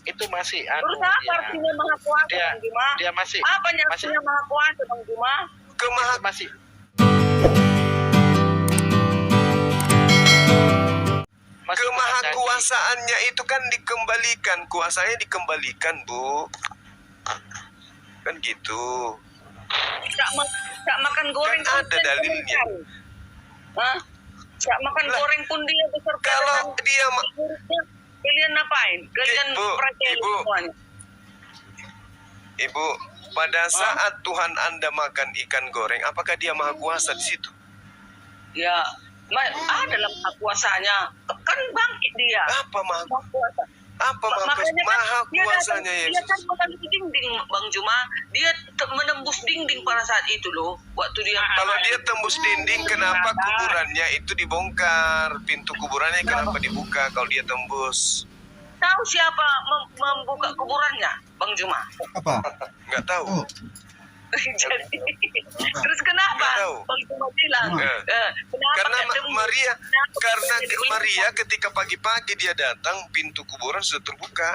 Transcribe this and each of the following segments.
itu masih Terus apa artinya maha kuasa, Bang Juma? Dia masih apa artinya maha kuasa, Bang Juma? masih kemahakuasaannya itu kan dikembalikan, kuasanya dikembalikan, Bu. Kan gitu. Gak makan goreng Kan ada dalilnya. Hah? Gak makan goreng pun dia beserta kalau dia kalian ngapain? Kalian percaya semuanya? Ibu, pada saat Tuhan Anda makan ikan goreng, apakah dia maha kuasa di situ? Ya, adalah maha kuasanya. Kan bangkit dia. Apa maha kuasa? Apa maha kuasanya Yesus? Dia kan menembus dinding, Bang Juma. Dia menembus dinding pada saat itu loh. Waktu dia. Kalau dia tembus dinding, kenapa kuburannya itu dibongkar? Pintu kuburannya kenapa dibuka kalau dia tembus? Tahu siapa membuka kuburannya, Bang Juma? Apa? Nggak tahu. Jadi, terus kenapa? Bang Juma bilang, karena Maria ketika pagi-pagi dia datang, pintu kuburan sudah terbuka.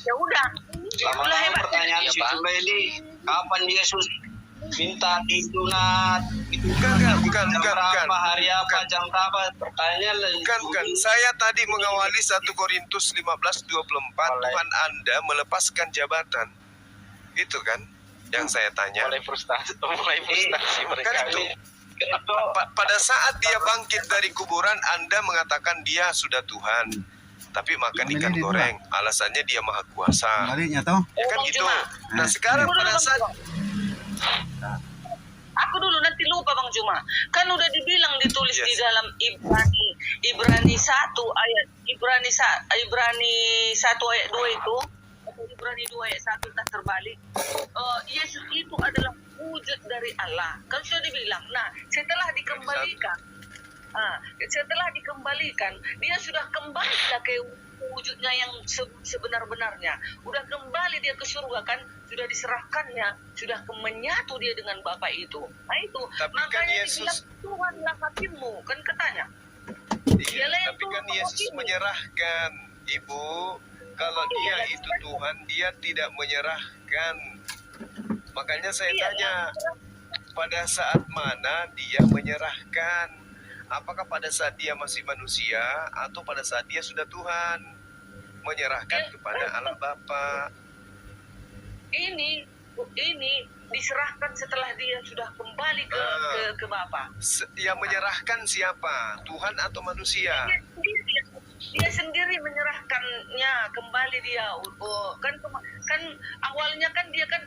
Ya udah. Lama-lama pertanyaan si Juma ini, kapan Yesus minta disunat? Bukan. Hari apa, jam berapa? Pertanyaan Bukan. Saya tadi mengawali 1 Korintus 15:24, Tuhan Anda melepaskan jabatan. Itu kan yang saya tanya. mulai frustasi mereka Kan itu. Pada saat dia bangkit dari kuburan, Anda mengatakan dia sudah Tuhan, tapi makan ikan goreng. Alasannya dia maha kuasa. Baliknya toh. Ya kan gitu. Nah sekarang pada saat aku dulu nanti lupa Bang Juma. Kan udah dibilang ditulis di dalam Ibrani 1 ayat Ibrani 1 ayat 2 itu. Ibrani 2 ayat 1 tak terbalik. Yesus itu adalah wujud dari Allah. Kan sudah dibilang. Nah, setelah dikembalikan, dia sudah kembali ke wujudnya yang sebenar-benarnya. Udah kembali dia ke surga kan, sudah diserahkannya, sudah menyatu dia dengan Bapa itu. Nah itu, tapi makanya kan Yesus, dibilang Tuhanlah hakimmu, kan katanya. iya, tapi kan Yesus menyerahkan, Ibu. Kalau dia itu Tuhan, dia tidak menyerahkan. Makanya saya tanya, pada saat mana dia menyerahkan? Apakah pada saat dia masih manusia atau pada saat dia sudah Tuhan? Menyerahkan kepada Allah Bapa. Ini diserahkan setelah dia sudah kembali ke Bapa. Yang menyerahkan siapa? Tuhan atau manusia? Dia sendiri menyerahkannya kembali dia. Kan awalnya kan dia kan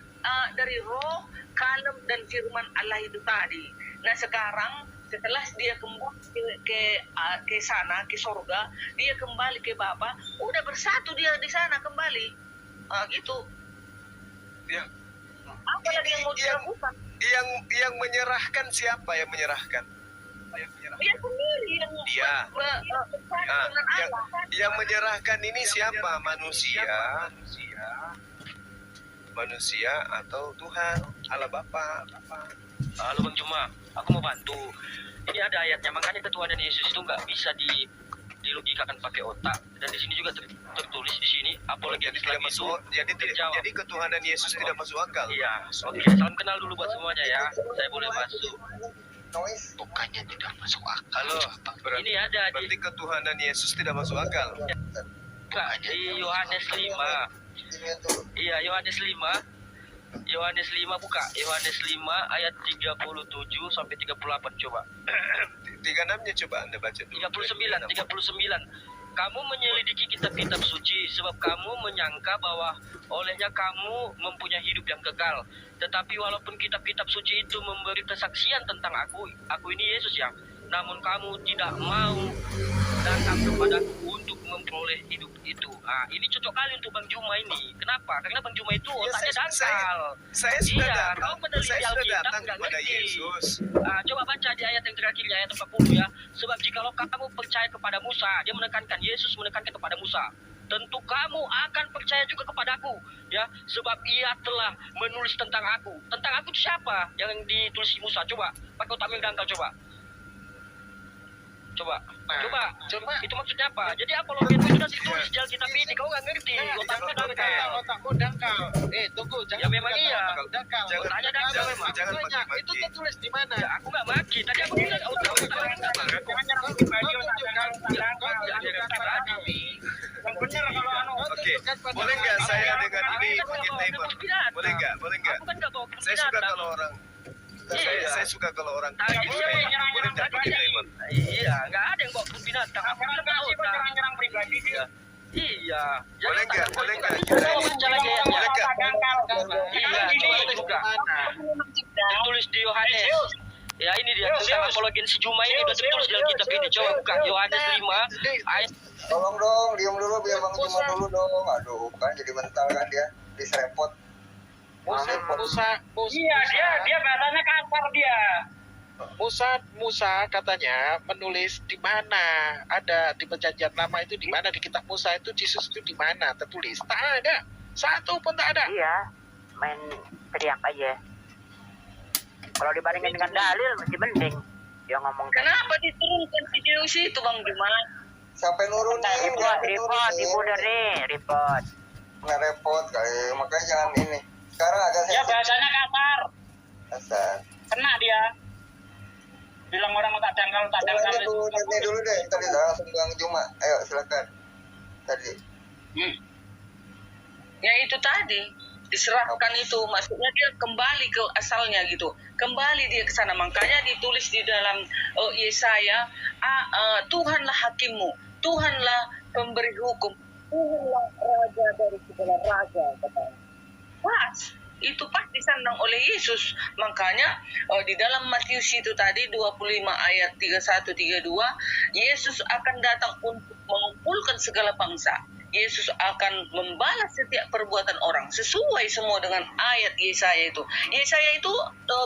dari roh, kalam dan firman Allah itu tadi. Nah sekarang setelah dia kembali ke sana, ke surga, dia kembali ke Bapa, udah bersatu dia di sana kembali. Gitu. Ya. Apa lagi yang mau dilakukan? Yang menyerahkan siapa yang menyerahkan? Dia sendiri yang menyerahkan ini siapa? Manusia atau Tuhan? Allah Bapa? Halo Bang Juma, aku mau bantu. Ini ada ayatnya, makanya ketuhanan Yesus itu nggak bisa dilogikakan pakai otak. Dan di sini juga tertulis di sini, apalagi tidak masuk. Jadi ketuhanan Yesus tidak masuk akal. Iya. Oke, salam kenal dulu buat semuanya ya. Saya boleh masuk. bukannya tidak masuk akal. Halo, ini ada berarti ketuhanan Yesus tidak masuk akal. Di Yohanes 5. Iya, Yohanes 5. Yohanes 5 buka. Yohanes 5 ayat 37 sampai 38 coba. 36-nya coba Anda baca dulu. 39. Kamu menyelidiki kitab-kitab suci sebab kamu menyangka bahwa olehnya kamu mempunyai hidup yang kekal. Tetapi walaupun kitab-kitab suci itu memberi kesaksian tentang aku ini Yesus ya, namun kamu tidak mau datang kepadaku untuk memperoleh hidup itu. Ini cocok kali untuk Bang Juma ini. Kenapa? Karena Bang Juma itu otaknya dangkal. Saya sudah Alkitab datang nggak kepada ngerti. Yesus. Coba baca di ayat yang terakhir, ayat 40 ya. Sebab jikalau kamu percaya kepada Musa, dia menekankan, Yesus menekankan kepada Musa, tentu kamu akan percaya juga kepadaku, ya. Sebab ia telah menulis tentang aku. Tentang aku itu siapa yang ditulis Musa? Coba, pakai otak dangkal coba. Coba. Itu maksudnya apa? Jadi apologia itu sudah ditulis di Alkitab ini. Kau nggak ngerti. Otaknya dangkal. Otakmu dangkal. Tunggu, Ya memang iya. Dangkal. Jangan- Otaknya dangkal memang. jangan maki-maki. Itu tertulis di mana? Ya, aku nggak maki. Tadi aku bilang otak dangkal. Jangan nyerang pribadi, otak dangkal. Yang benar kalau Oke, boleh nggak saya dengan ini bikin timer? Boleh nggak? Boleh nggak? Aku kan nggak bawa kebun Saya suka binatang. kalau orang. Iya. Saya suka kalau orang. Tadi dia Boleh nggak bikin timer? Iya, nggak ada yang bawa kebun binatang. Aku bilang kan otak. nyerang pribadi sih. Iya. Boleh nggak? Boleh nggak? Kita mau baca lagi ya. Boleh nggak? Iya, ini juga. Ditulis di Yohanes. Ya ini dia tentang apologen si Juma ini udah tertulis dalam kitab ini. Coba buka Yohanes 5 ayat. Tolong dong, diam dulu biar Bang Juma dulu dong. Aduh, kan jadi mental kan dia, diserepot. Iya, dia bahasanya kasar dia. Musa katanya menulis di mana ada di perjanjian lama itu, di mana di kitab Musa itu Yesus itu di mana tertulis? Tak ada, satu pun tak ada. Iya, main teriak aja. Kalau dibandingin dengan dalil masih mending dia ngomong. Kenapa diturunkan video itu Bang Juma? Sampai nurunin, Report, ibu dari report. nggak repot kali, makanya jangan ini. Sekarang agak Ya sensitif. bahasanya kasar. Kasar. Kena dia. Bilang orang tak dangkal. Ini dulu deh, tadi langsung Bang Juma. Ayo silakan. Tadi. Ya itu tadi diserahkan itu, maksudnya dia kembali ke asalnya gitu, kembali dia ke sana. Makanya ditulis di dalam Yesaya, Tuhanlah hakimmu, Tuhanlah pemberi hukum, Tuhanlah raja dari segala raja, katanya. Pas itu pas disandang oleh Yesus. Makanya di dalam Matius itu tadi 25 ayat 31-32, Yesus akan datang untuk mengumpulkan segala bangsa. Yesus akan membalas setiap perbuatan orang sesuai semua dengan ayat Yesaya itu. Yesaya itu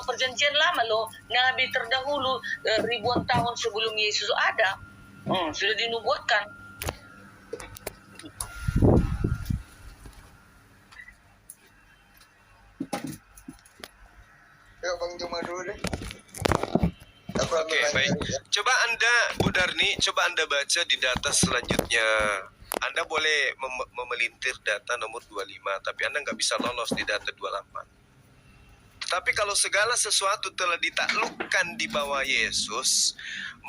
perjanjian lama loh, nabi terdahulu ribuan tahun sebelum Yesus ada. Sudah dinubuatkan. Yuk Bang Juma dulu deh. Oke, baik. Coba Anda, Bu Darni, coba Anda baca di data selanjutnya. Anda boleh memelintir data nomor 25, tapi Anda nggak bisa lolos di data 28. Tetapi kalau segala sesuatu telah ditaklukkan di bawah Yesus,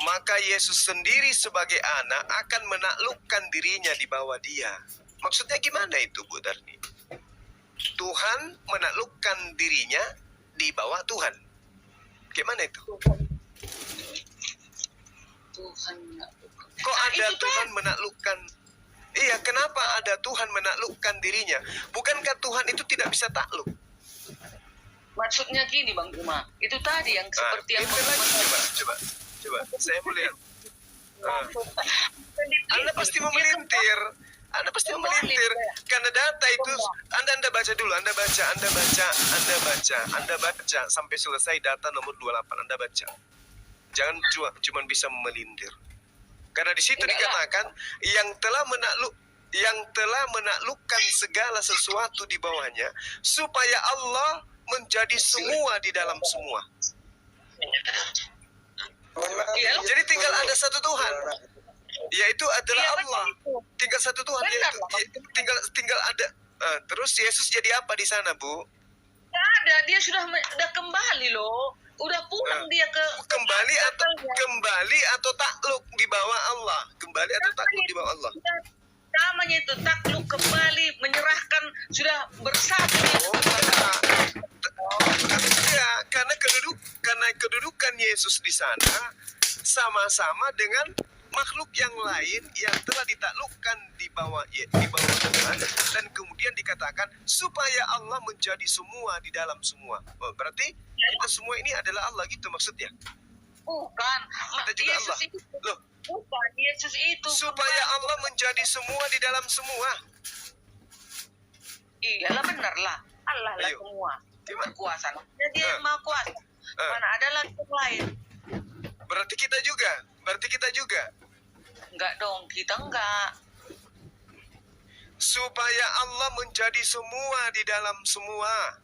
maka Yesus sendiri sebagai anak akan menaklukkan dirinya di bawah dia. Maksudnya gimana itu, Bu Darni? Tuhan menaklukkan dirinya di bawah Tuhan. Gimana itu? Tuhan. Kok ada Tuhan menaklukkan? Iya, kenapa ada Tuhan menaklukkan dirinya? Bukankah Tuhan itu tidak bisa takluk? Maksudnya gini Bang Juma, itu tadi yang seperti yang itu lagi, coba, saya mau lihat. Anda pasti memelintir. Anda pasti memelintir karena data itu Anda baca dulu, Anda baca sampai selesai data nomor 28 Anda baca. Jangan cuma bisa memelintir. Karena di situ dikatakan yang telah menaklukkan segala sesuatu di bawahnya supaya Allah menjadi semua di dalam semua. Jadi tinggal ada satu Tuhan, yaitu adalah Allah. Tinggal satu Tuhan, yaitu tinggal ada. Terus Yesus jadi apa di sana, Bu? Tidak ada, dia sudah kembali loh. Udah pulang dia ke kembali atau takluk di bawah Allah. Kembali atau takluk di bawah Allah. Namanya itu takluk, kembali, menyerahkan, sudah bersatu. Ya, karena kedudukan Yesus di sana sama-sama dengan makhluk yang lain yang telah ditaklukkan di bawah Tuhan, dan kemudian dikatakan supaya Allah menjadi semua di dalam semua. Berarti kita semua ini adalah Allah gitu maksudnya. Bukan. Kita juga Yesus Allah. itu. Loh, Bukan, Yesus itu. supaya Allah menjadi semua di dalam semua. Iyalah benar lah. Allah lah Ayo. semua. Gimana? Berkuasa. Jadi yang maha kuasa. Mana ada lagi yang lain? Berarti kita juga. Enggak dong, kita enggak. Supaya Allah menjadi semua di dalam semua.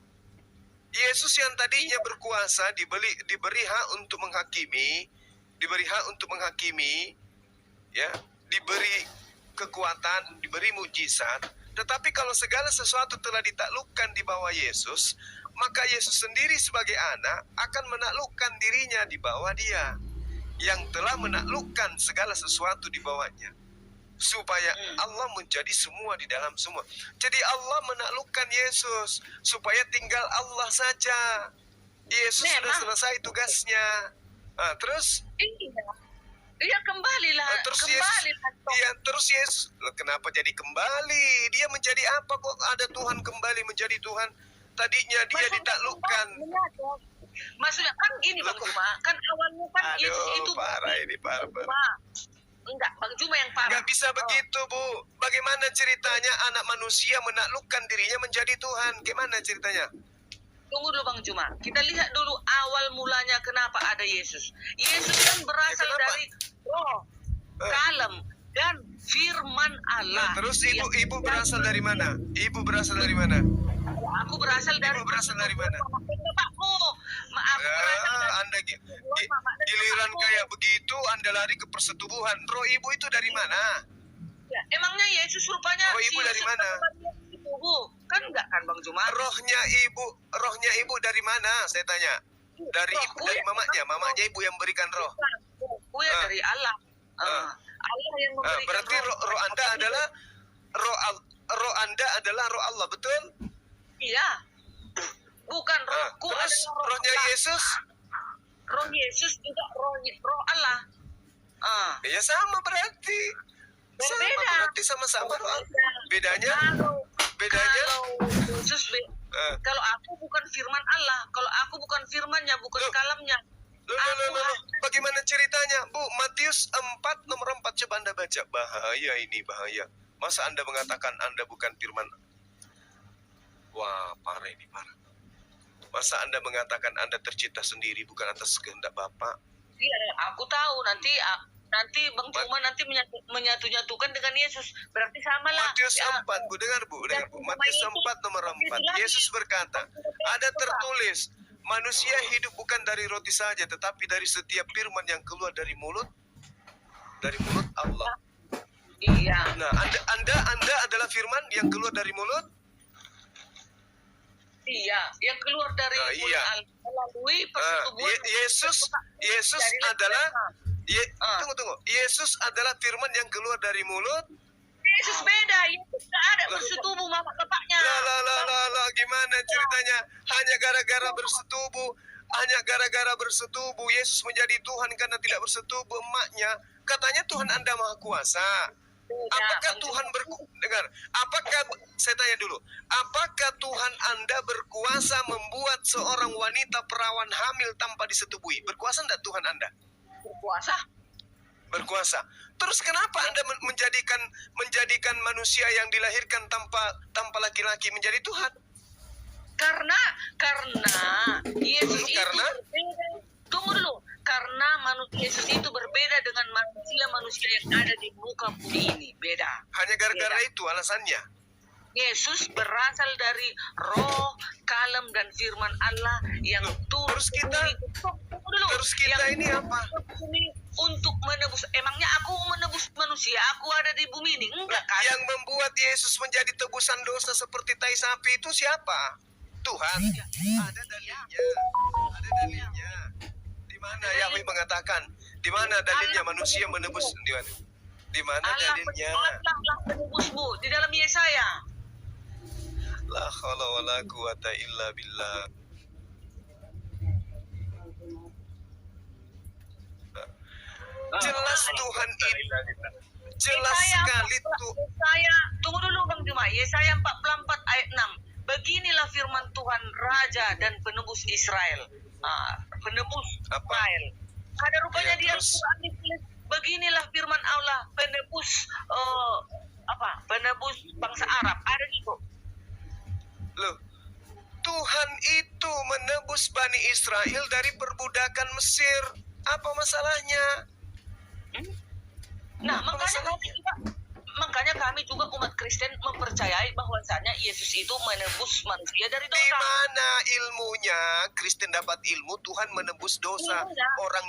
Yesus yang tadinya berkuasa diberi hak untuk menghakimi, ya, diberi kekuatan, diberi mujizat, Tetapi kalau segala sesuatu telah ditaklukkan di bawah Yesus, maka Yesus sendiri sebagai anak akan menaklukkan dirinya di bawah dia, yang telah menaklukkan segala sesuatu di bawahnya, supaya Allah menjadi semua di dalam semua. Jadi Allah menaklukkan Yesus supaya tinggal Allah saja. Yesus sudah selesai tugasnya. Nah, terus Iya kembalilah. terus Kembalilah. Yesus, loh, kenapa jadi kembali? Dia menjadi apa kok ada Tuhan kembali menjadi Tuhan? Tadinya dia ditaklukkan. Maksudnya kan gini Bang Juma, kan awalnya kan Yesus itu parah ini, parah. Enggak, Bang Juma yang parah. Nggak bisa begitu, Bu. Bagaimana ceritanya anak manusia menaklukkan dirinya menjadi Tuhan? Gimana ceritanya? Tunggu dulu Bang Juma. Kita lihat dulu awal mulanya kenapa ada Yesus. Yesus kan berasal kenapa? dari roh, kalem, dan firman Allah. Nah, terus ibu berasal dari mana? Ibu berasal dari mana? Aku berasal dari Ibu berasal dari mana? Bapakku. Maaf, Anda giliran kayak begitu, Anda lari ke persetubuhan. Roh ibu itu dari mana? Ya, emangnya Yesus rupanya Roh ibu dari mana? Bu, kan enggak kan Bang Juma? Rohnya ibu dari mana? Saya tanya. Dari ibu, dari mamanya ibu yang berikan roh. Ya dari Allah. Allah yang memberikan berarti roh Anda adalah roh Anda adalah roh Allah, betul? Iya. Bukan rohku. Terus rohnya Yesus? Roh Yesus juga roh Allah. Ya sama berarti. Berbeda. Sama-sama roh. Bedanya? Kalau Yesus kalau aku bukan firman Allah, kalau aku bukan firmannya, bukan kalamnya. Loh. Bagaimana ceritanya? Bu, Matius 4 nomor 4 coba Anda baca. Bahaya ini, bahaya. Masa Anda mengatakan Anda bukan firman? Wah, parah ini, parah. Masa Anda mengatakan Anda tercipta sendiri bukan atas kehendak Bapa? Iya, aku tahu nanti Bang Juma nanti menyatu-nyatukan dengan Yesus. Berarti sama lah. Matius 4, Bu, dengar Bu. Matius 4 nomor 4. Yesus berkata, ada tertulis, manusia hidup bukan dari roti saja, tetapi dari setiap firman yang keluar dari mulut Allah. Iya. Nah, Anda adalah firman yang keluar dari mulut? Iya, yang keluar dari mulut Allah melalui persetubuhan. Yesus adalah tunggu. Yesus adalah firman yang keluar dari mulut. Yesus beda, Yesus tidak ada bersetubuh mama bapaknya. Lah, gimana ceritanya? Hanya gara-gara bersetubuh Yesus menjadi Tuhan karena tidak bersetubuh emaknya. Katanya Tuhan Anda Maha Kuasa. Apakah Tuhan dengar? Saya tanya dulu, apakah Tuhan Anda berkuasa membuat seorang wanita perawan hamil tanpa disetubui? Berkuasa enggak Tuhan Anda? Berkuasa. Terus kenapa Anda menjadikan manusia yang dilahirkan tanpa laki-laki menjadi Tuhan? Karena Yesus itu berbeda. Tunggu dulu. Karena Yesus itu berbeda dengan manusia yang ada di muka bumi ini. Beda. Hanya gara-gara itu alasannya. Yesus berasal dari roh, kalem, dan firman Allah yang terus kita ini apa? Untuk menebus. Emangnya aku menebus manusia? Aku ada di bumi ini? Enggak kan? Yang membuat Yesus menjadi tebusan dosa seperti tai sapi itu siapa? Tuhan. Ada dalilnya. Di mana Yahweh mengatakan? Di mana dalilnya manusia menebus? Di mana dalilnya? Allah menebus, Bu, di dalam Yesaya. La haula wala quwata illa billah. Jelas Tuhan ini. Jelas sekali tuh. Tunggu dulu Bang Juma. Yesaya 44 ayat 6. Beginilah firman Tuhan Raja dan penebus Israel. Penebus Israel. Ada rupanya dia Quran ditulis. Beginilah firman Allah, penebus penebus bangsa Arab. Ada gitu. Loh, Tuhan itu menebus Bani Israel dari perbudakan Mesir. Apa masalahnya? Nah, makanya kami juga umat Kristen mempercayai bahwasanya Yesus itu menebus manusia dari dosa. Di mana ilmunya? Kristen dapat ilmu Tuhan menebus dosa orang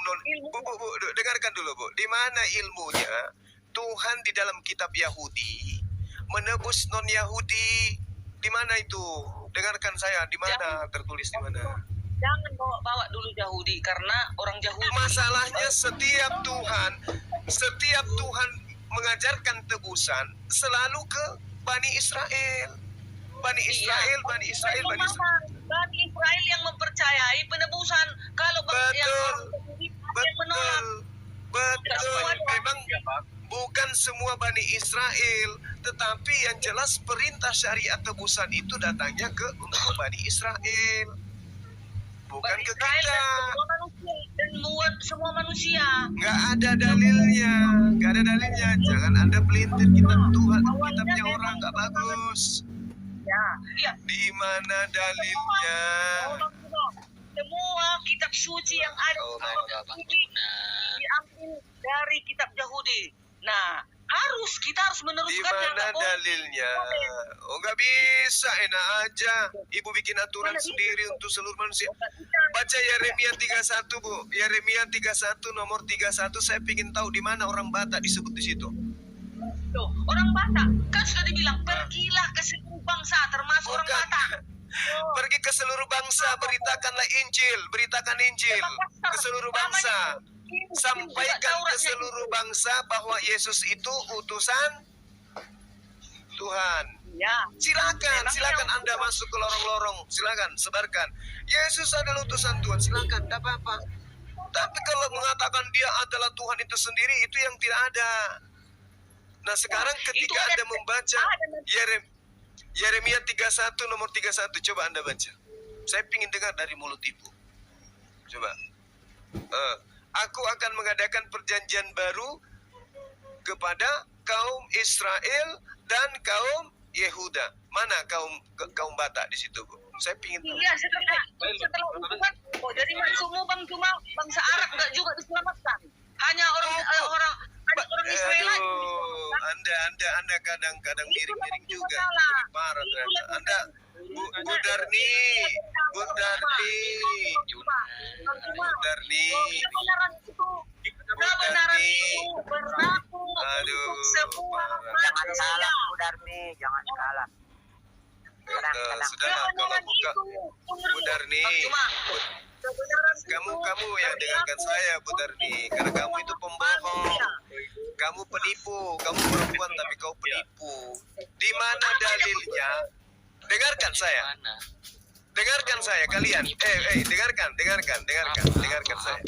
Bu, dengarkan dulu, Bu. Di mana ilmunya? Tuhan di dalam kitab Yahudi menebus non Yahudi. Di mana itu? Dengarkan saya, di mana tertulis di mana? Jangan bawa dulu Yahudi karena orang Yahudi. Masalahnya setiap Tuhan mengajarkan tebusan selalu ke Bani Israel. Bani Israel. Bani Israel yang mempercayai penebusan. Kalau yang menolak. Betul. Memang bukan semua Bani Israel, tetapi yang jelas perintah syariat tebusan itu datangnya untuk Bani Israel, bukan ke kita. Dan buat semua manusia. Nggak ada dalilnya. Jangan Anda pelintir kitab Tuhan, kitabnya orang nggak bagus. Ya. Di mana dalilnya? Semua kitab suci yang ada diambil dari kitab Yahudi. Nah, kita harus Di meneruskan mana dalilnya? Oh, nggak bisa, enak aja. Ibu bikin aturan sendiri untuk seluruh manusia. Baca Yeremia 31, Bu. Yeremia 31 nomor 31. Saya ingin tahu di mana orang Batak disebut di situ. Tuh, orang Batak kan sudah dibilang pergilah ke seluruh bangsa termasuk orang Batak. Pergi ke seluruh bangsa, beritakan Injil ke seluruh bangsa. Sampaikan ke seluruh bangsa bahwa Yesus itu utusan Tuhan. Ya. Silakan Anda masuk ke lorong-lorong, silakan sebarkan. Yesus adalah utusan Tuhan, silakan, tidak apa-apa. Tapi kalau mengatakan dia adalah Tuhan itu sendiri, itu yang tidak ada. Nah, sekarang ketika Anda membaca Yeremia 31 nomor 31, coba Anda baca. Saya ingin dengar dari mulut Ibu. Coba. Aku akan mengadakan perjanjian baru kepada kaum Israel dan kaum Yehuda. Mana kaum Batak di situ, Bu? Saya ingin tahu. Iya, setelah utusan, jadi semua bangsa Arab enggak juga diselamatkan. Hanya orang Israel aja. Anda kadang-kadang miring-miring juga. Lebih parah ternyata. Anda Bu Darni. Kebenaran itu berlaku untuk semua Jangan salah, manusia. Bu Darmi, jangan salah. Kadang-kadang. Sudahlah, kalau buka Bu Darni. Kamu yang dengarkan saya, Bu Darni, karena kamu itu pembohong, kamu penipu, kamu perempuan tapi kau penipu. Di mana dalilnya? Dengarkan saya kalian. Dengarkan saya.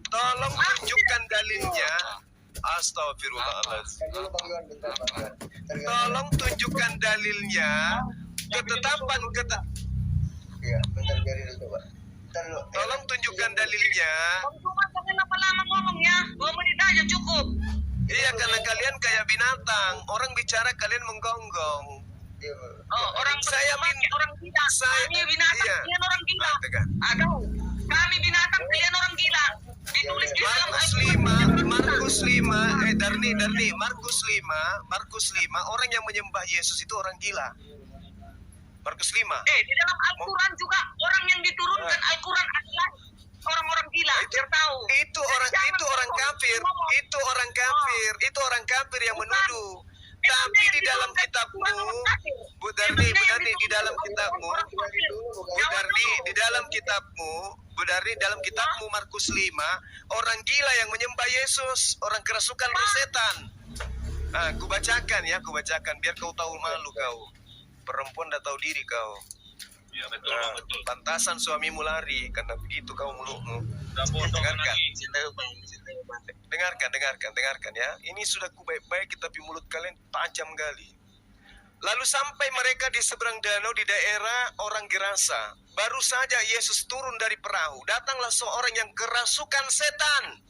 Tolong tunjukkan dalilnya. Astagfirullahaladzim. Tolong tunjukkan dalilnya. Ketetapan. Iya, bentar biarin dulu, Pak. Tolong tunjukkan dalilnya. Cuma jangan lama-lama ngomongnya, 2 menit aja cukup. Iya, karena kalian kayak binatang. Orang bicara kalian menggonggong. Orang gila. Kami binatang, iya. kalian orang gila. Tegar. Aduh, kami binatang, kalian orang gila. Ditulis di dalam Markus 5, Darni, Markus 5, orang yang menyembah Yesus itu orang gila. Markus 5. Di dalam Al-Quran juga orang yang diturunkan Al-Quran adalah orang-orang gila. Biar tahu. Itu orang kafir yang menuduh. Tapi di dalam kitabmu, Bu Darni, di dalam kitabmu Markus 5, orang gila yang menyembah Yesus, orang kerasukan roh setan. Ku bacakan biar kau tahu malu kau. Perempuan dah tahu diri kau. Ya, betul. Pantasan suamimu lari karena begitu kau mulutmu. Dengarkan ya. Ini sudah ku baik-baik tapi mulut kalian tajam kali. Lalu sampai mereka di seberang danau di daerah orang Gerasa. Baru saja Yesus turun dari perahu. Datanglah seorang yang kerasukan setan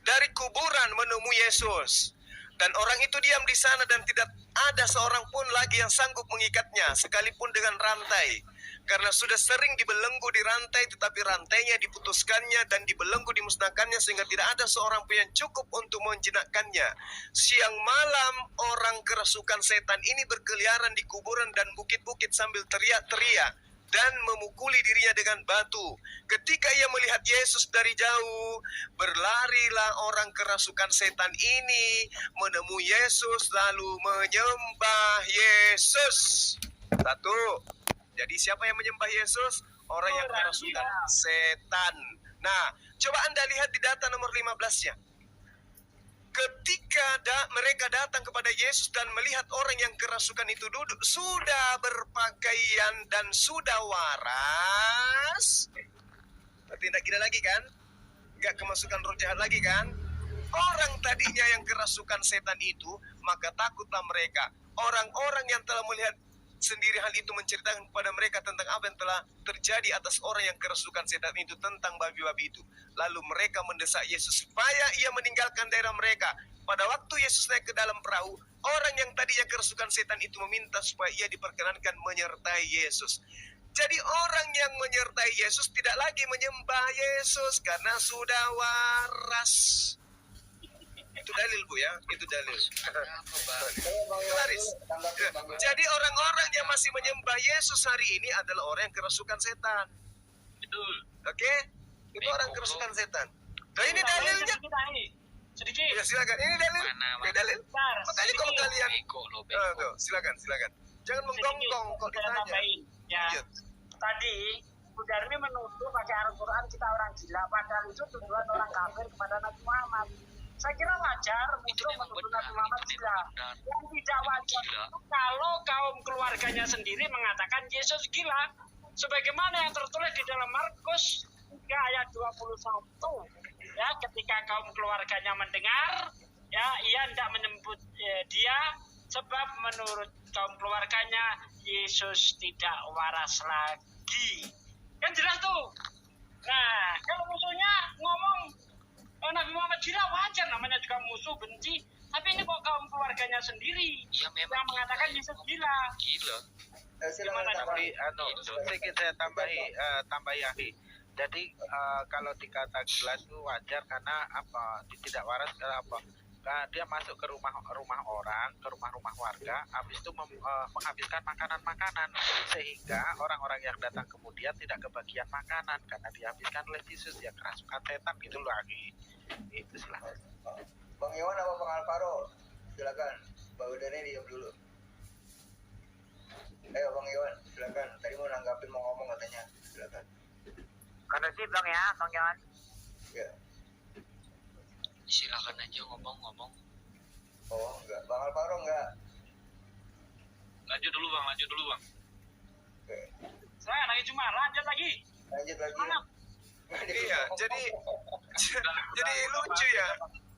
dari kuburan menemui Yesus. Dan orang itu diam di sana dan tidak ada seorang pun lagi yang sanggup mengikatnya, sekalipun dengan rantai. Karena sudah sering dibelenggu di rantai, tetapi rantainya diputuskannya dan dibelenggu dimusnahkannya, sehingga tidak ada seorang pun yang cukup untuk menjinakkannya. Siang malam orang kerasukan setan ini berkeliaran di kuburan dan bukit-bukit sambil teriak-teriak. dan memukuli dirinya dengan batu. Ketika ia melihat Yesus dari jauh, berlarilah orang kerasukan setan ini menemui Yesus lalu menyembah Yesus. Satu. Jadi siapa yang menyembah Yesus? Orang yang kerasukan setan. Nah, coba Anda lihat di data nomor 15-nya. Ketika mereka datang kepada Yesus dan melihat orang yang kerasukan itu duduk, sudah berpakaian dan sudah waras. Tidak gila lagi kan? Gak kemasukan roh jahat lagi kan? Orang tadinya yang kerasukan setan itu, maka takutlah mereka. Orang-orang yang telah melihat sendiri hal itu menceritakan kepada mereka tentang apa yang telah terjadi atas orang yang kerasukan setan itu, tentang babi-babi itu. Lalu mereka mendesak Yesus supaya ia meninggalkan daerah mereka. Pada waktu Yesus naik ke dalam perahu, orang yang tadinya kerasukan setan itu meminta supaya ia diperkenankan menyertai Yesus. Jadi orang yang menyertai Yesus tidak lagi menyembah Yesus karena sudah waras. Itu dalil, Bu, ya, itu dalil. Klaris. Jadi orang-orang yang masih menyembah Yesus hari ini adalah orang yang kerasukan setan. Betul. Oke? Itu orang kerasukan setan. Nah, ini dalilnya. Sedikit. Ya, silakan. Ini dalil. Ini dalil. Makanya kalau kalian tuh, silakan. Jangan menggonggong kalau ditanya. Ya. Iya. Tadi Bu Darmi menuduh pakai Al-Quran kita orang gila, padahal itu tuduhan orang kafir kepada Nabi Muhammad. Saya kira wajar musuh menuduh Nabi Muhammad gila. Yang tidak wajar itu kalau kaum keluarganya sendiri mengatakan Yesus gila. Sebagaimana yang tertulis di dalam Markus 3 ayat 21. Ya, ketika kaum keluarganya mendengar, ya, ia tidak menyebut dia, sebab menurut kaum keluarganya Yesus tidak waras lagi. Kan jelas tuh. Nah, kalau musuhnya ngomong Nabi Muhammad gila, wajar, namanya juga musuh, benci. Tapi ini kok kaum keluarganya sendiri yang mengatakan Yesus gila. Tapi sedikit saya tambahi Akhi. Jadi kalau dikata gila itu wajar karena apa? Tidak waras apa? Dia masuk ke rumah orang, ke rumah warga, habis itu menghabiskan makanan-makanan, sehingga orang-orang yang datang kemudian tidak kebagian makanan karena dihabiskan oleh Yesus, yang kerasukan setan gitu loh lagi. Itu silahkan. Bang Iwan apa Bang Alvaro? Silakan. Mbak Udane diam dulu. Ayo Bang Iwan, silakan. Tadi mau nanggapin, mau ngomong katanya. Silakan. Kondusif dong ya, Bang Iwan. Ya. Silakan aja ngomong. Oh, enggak. Bang Alvaro enggak. Lanjut dulu bang. Oke. Saya lagi cuma lanjut lagi. Lanjut lagi. Mana? Iya, jadi lucu ya.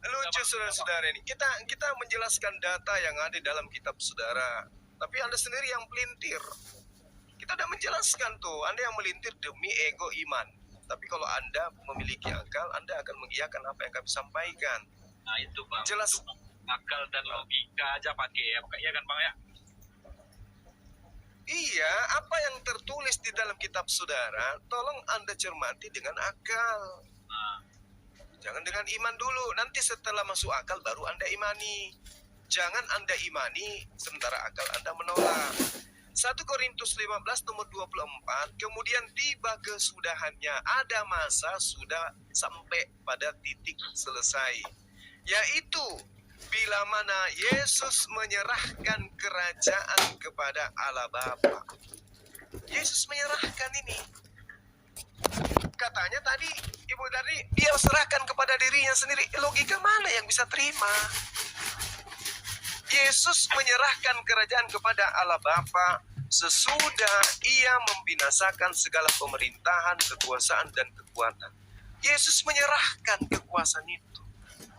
Lucu saudara-saudara ini. Kita menjelaskan data yang ada di dalam kitab saudara. Tapi Anda sendiri yang pelintir. Kita udah menjelaskan tuh, Anda yang melintir demi ego iman. Tapi kalau Anda memiliki akal, Anda akan mengiyakan apa yang kami sampaikan. Nah itu bang. Jelas. Akal dan logika aja pakai ya, iya kan bang ya? Iya, apa yang tertulis di dalam kitab saudara, tolong Anda cermati dengan akal. Jangan dengan iman dulu, nanti setelah masuk akal baru Anda imani. Jangan Anda imani, sementara akal Anda menolak. 1 Korintus 15 nomor 24, kemudian tiba kesudahannya, ada masa sudah sampai pada titik selesai. Yaitu, bila mana Yesus menyerahkan kerajaan kepada Allah Bapa. Yesus menyerahkan ini. Katanya tadi, Ibu Dari, dia serahkan kepada dirinya sendiri. Logika mana yang bisa terima? Yesus menyerahkan kerajaan kepada Allah Bapa sesudah ia membinasakan segala pemerintahan, kekuasaan, dan kekuatan. Yesus menyerahkan kekuasaan itu.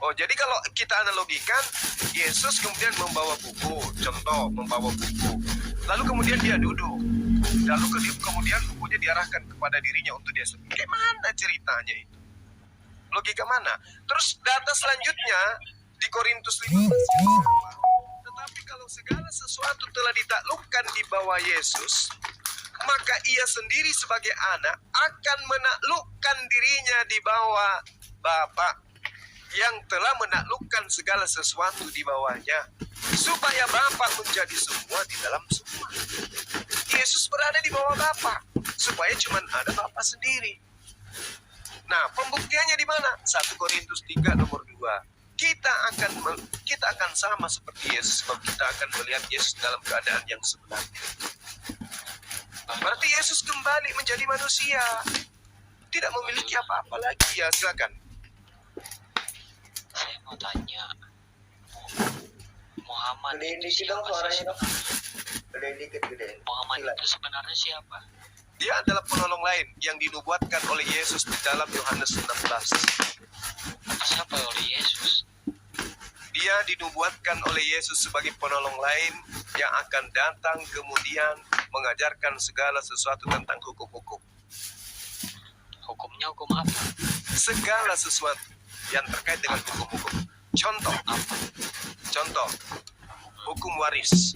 Oh, jadi kalau kita analogikan, Yesus kemudian membawa buku, contoh membawa buku. Lalu kemudian dia duduk. Lalu kemudian bukunya diarahkan kepada dirinya untuk dia sendiri. Bagaimana ceritanya itu? Logika mana? Terus data selanjutnya di Korintus 15. Tetapi kalau segala sesuatu telah ditaklukkan di bawah Yesus, maka ia sendiri sebagai anak akan menaklukkan dirinya di bawah Bapa yang telah menaklukkan segala sesuatu di bawahnya, supaya Bapa menjadi semua di dalam semua. Yesus berada di bawah Bapa. supaya cuman ada Bapa sendiri. Nah, pembuktiannya di mana? 1 Korintus 3 nomor 2. Kita akan sama seperti Yesus, sebab kita akan melihat Yesus dalam keadaan yang sebenarnya. Berarti Yesus kembali menjadi manusia, tidak memiliki apa-apa lagi. Ya, silakan. Saya mau tanya, Muhammad Gedein itu dikit dong siapa suaranya sih dong. sebenarnya? Gedein dikit, gedein. Muhammad Gila. itu sebenarnya siapa? Dia adalah penolong lain yang dinubuatkan oleh Yesus di dalam Yohanes 16. Siapa oleh Yesus? Dia dinubuatkan oleh Yesus sebagai penolong lain yang akan datang kemudian mengajarkan segala sesuatu tentang hukum-hukum. Hukumnya hukum apa? Segala sesuatu yang terkait dengan hukum-hukum. Contoh, hukum waris.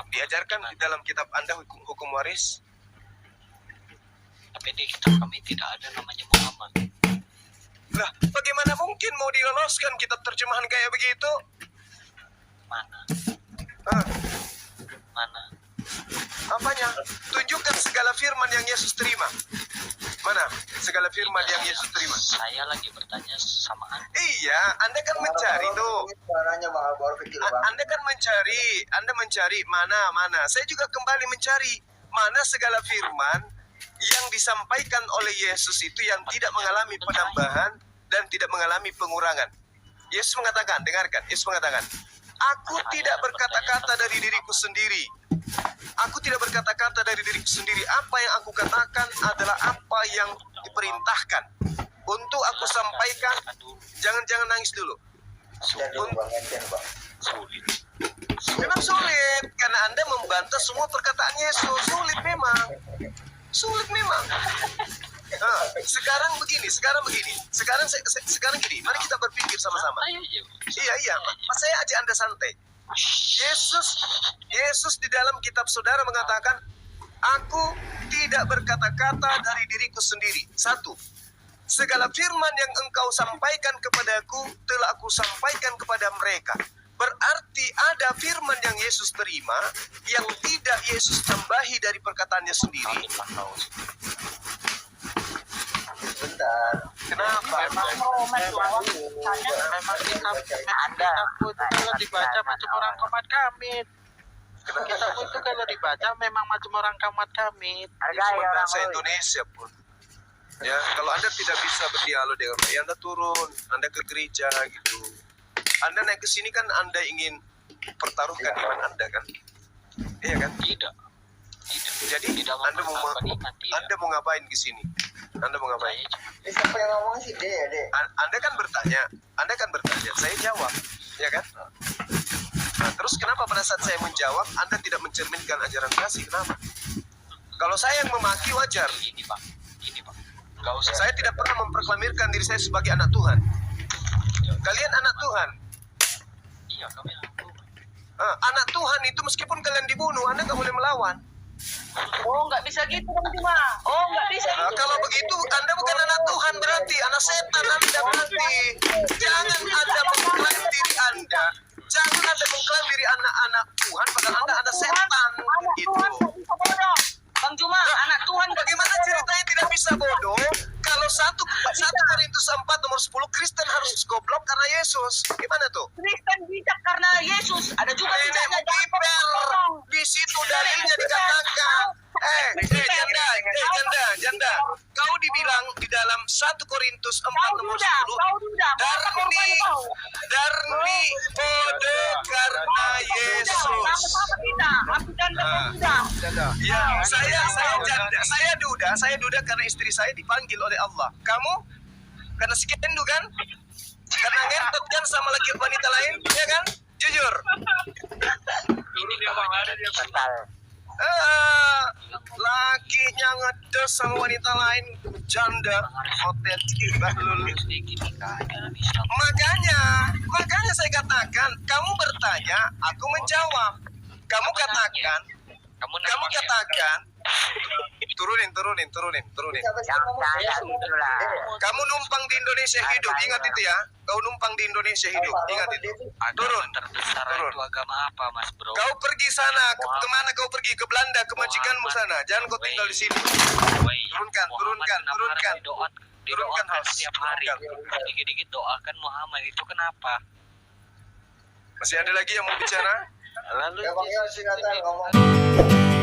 Diajarkan di dalam kitab Anda hukum waris? Tapi di kitab kami tidak ada namanya Muhammad. Lah, bagaimana mungkin mau diloloskan kitab terjemahan kayak begitu? Mana? Hah, Mana? apanya? Tunjukkan segala firman yang Yesus terima. Mana segala firman yang Yesus terima? Saya lagi bertanya sama Anda. Iya, Anda kan mencari tuh. Suaranya mahal baru kecil banget. Anda kan mencari mana. Saya juga kembali mencari mana segala firman yang disampaikan oleh Yesus itu yang tidak mengalami penambahan dan tidak mengalami pengurangan. Yesus mengatakan, dengarkan, Yesus mengatakan, aku tidak berkata-kata dari diriku sendiri. Aku tidak berkata-kata dari diriku sendiri. Apa yang aku katakan adalah apa yang diperintahkan untuk aku sampaikan. Jangan nangis dulu. Entian dulu bang, entian bang. Sulit. Memang sulit karena Anda membantah semua perkataan Yesus. Sulit memang. Nah, sekarang begini. Sekarang gini. Mari kita berpikir sama-sama. Iya. Saya ajak Anda santai. Yesus di dalam kitab saudara mengatakan, aku tidak berkata-kata dari diriku sendiri. 1. Segala firman yang engkau sampaikan kepadaku telah aku sampaikan kepada mereka. Berarti ada firman yang Yesus terima yang tidak Yesus tambahi dari perkataannya sendiri. Bentar. Kenapa? Memang kitabku itu kalau dibaca macam orang komat kamit. Kitabku itu kalau dibaca memang macam orang komat kamit. Hargai Cuma orang bahasa Oi. Indonesia pun. Ya, kalau Anda tidak bisa berdialog dengan mereka, Anda turun, Anda ke gereja gitu. Anda naik ke sini kan Anda ingin pertaruhkan iman Anda kan? Iya kan? Tidak. Jadi Tidak Anda mau mempertaruhkan iman, tidak. Anda mau ngapain ke sini? Anda mau ngapain? Saya cuma Ini siapa yang ngomong sih? Dek. Anda kan bertanya, saya jawab, ya kan? Nah, terus kenapa pada saat saya menjawab, Anda tidak mencerminkan ajaran kasih? Kenapa? Kalau saya yang memaki wajar, Ini Pak. Gak usah. saya tidak pernah memproklamirkan diri saya sebagai anak Tuhan. Kalian anak Tuhan. Iya, kami aku. Anak Tuhan itu meskipun kalian dibunuh, Anda nggak boleh melawan. Oh, nggak bisa gitu Bang Juma. Oh, nggak bisa Nah, gitu. kalau begitu Anda bukan anak Tuhan berarti, anak setan Anda berarti. Jangan Anda mengklaim diri Anda. Jangan Anda mengklaim diri anak-anak Tuhan, padahal Anda anak setan. Anak Gitu. Tuhan nggak bisa bodoh. Bang Juma, anak Tuhan nggak bisa Bagaimana bodoh. ceritanya tidak bisa bodoh? Kalau 1 Korintus 4 nomor 10, Kristen harus goblok karena Yesus. Gimana tuh? Kristen bijak karena Yesus. Ada juga Nenek bijaknya Kipel, di situ dalilnya dikatakan. Janda. Kau dibilang di dalam 1 Korintus 4 Kau nomor duda, 10. kau duda. Berapa korban kau? Darni bodoh karena Yesus. Sama-sama kita. Aku janda kau duda. Ya, saya duda karena istri saya dipanggil oleh Allah. Kamu karena skendu kan? Karena ngentot kan sama laki wanita lain, ya kan? Jujur. Ini memang ada yang Batal. Lakinya ngedes sama wanita lain, janda, hotel, bahlul. Makanya saya katakan, kamu bertanya, aku menjawab. Kamu katakan, Turunin. Siapa sih Jangan ngomong kayak saya? gitu lah. Kamu numpang di Indonesia hidup, ingat itu ya. Kau numpang di Indonesia hidup, ingat itu. Turun. Terbesar Turun. itu agama apa, Mas Bro? Kau pergi sana, kemana kau pergi? Ke Belanda, ke majikanmu sana. Jangan kau tinggal di sini. Turunkan. Didoakan Host. setiap hari. Turunkan. Dikit-dikit doakan Muhammad, itu kenapa? Masih ada lagi yang mau bicara? Lalu Ya Bang Yos, silakan ngomong.